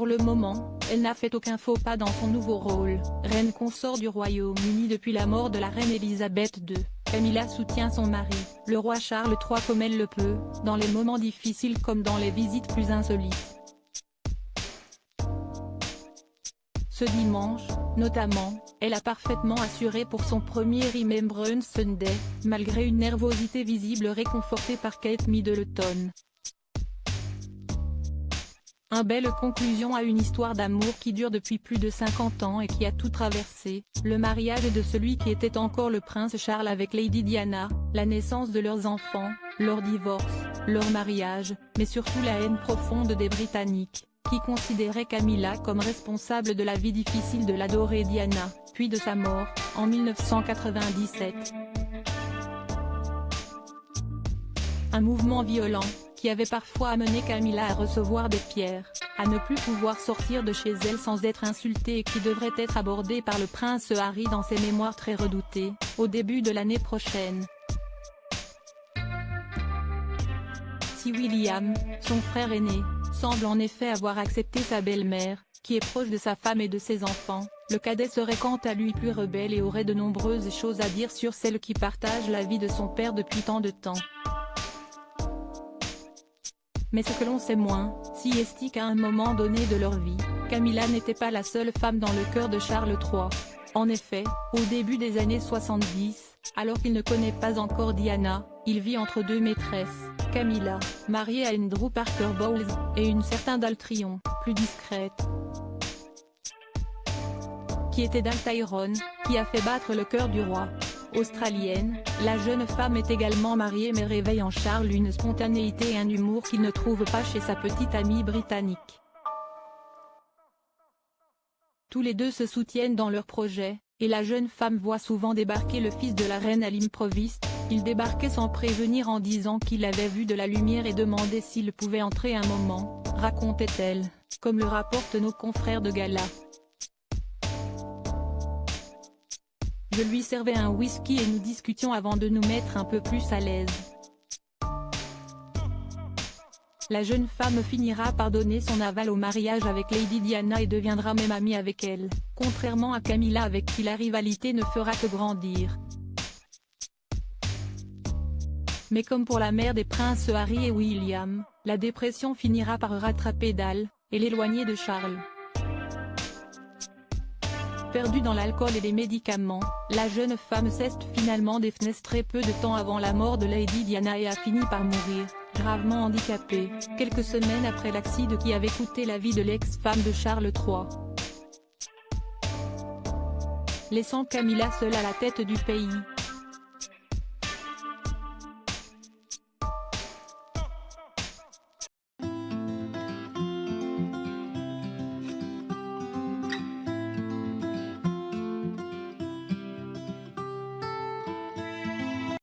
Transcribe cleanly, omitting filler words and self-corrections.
Pour le moment, elle n'a fait aucun faux pas dans son nouveau rôle. Reine consort du Royaume-Uni depuis la mort de la reine Elisabeth II, Camilla soutient son mari, le roi Charles III comme elle le peut, dans les moments difficiles comme dans les visites plus insolites. Ce dimanche, notamment, elle a parfaitement assuré pour son premier Remembrance Sunday, malgré une nervosité visible réconfortée par Kate Middleton. Une belle conclusion à une histoire d'amour qui dure depuis plus de 50 ans et qui a tout traversé, le mariage de celui qui était encore le prince Charles avec Lady Diana, la naissance de leurs enfants, leur divorce, leur mariage, mais surtout la haine profonde des Britanniques, qui considéraient Camilla comme responsable de la vie difficile de l'adorée Diana, puis de sa mort, en 1997. Un mouvement violent, qui avait parfois amené Camilla à recevoir des pierres, à ne plus pouvoir sortir de chez elle sans être insultée et qui devrait être abordé par le prince Harry dans ses mémoires très redoutés, au début de l'année prochaine. Si William, son frère aîné, semble en effet avoir accepté sa belle-mère, qui est proche de sa femme et de ses enfants, le cadet serait quant à lui plus rebelle et aurait de nombreuses choses à dire sur celle qui partage la vie de son père depuis tant de temps. Mais ce que l'on sait moins, si est qu'à un moment donné de leur vie, Camilla n'était pas la seule femme dans le cœur de Charles III. En effet, au début des années 70, alors qu'il ne connaît pas encore Diana, il vit entre deux maîtresses, Camilla, mariée à Andrew Parker Bowles, et une certaine Daltryon, plus discrète, qui était Dal Tyrone, qui a fait battre le cœur du roi. Australienne, la jeune femme est également mariée mais réveille en Charles une spontanéité et un humour qu'il ne trouve pas chez sa petite amie britannique. Tous les deux se soutiennent dans leur projet, et la jeune femme voit souvent débarquer le fils de la reine à l'improviste. Il débarquait sans prévenir en disant qu'il avait vu de la lumière et demandait s'il pouvait entrer un moment, racontait-elle, comme le rapportent nos confrères de gala. Je lui servais un whisky et nous discutions avant de nous mettre un peu plus à l'aise. La jeune femme finira par donner son aval au mariage avec Lady Diana et deviendra même amie avec elle, contrairement à Camilla avec qui la rivalité ne fera que grandir. Mais comme pour la mère des princes Harry et William, la dépression finira par rattraper Dal, et l'éloigner de Charles. Perdue dans l'alcool et les médicaments, la jeune femme s'est finalement défenestrée peu de temps avant la mort de Lady Diana et a fini par mourir, gravement handicapée, quelques semaines après l'accident qui avait coûté la vie de l'ex-femme de Charles III. Laissant Camilla seule à la tête du pays.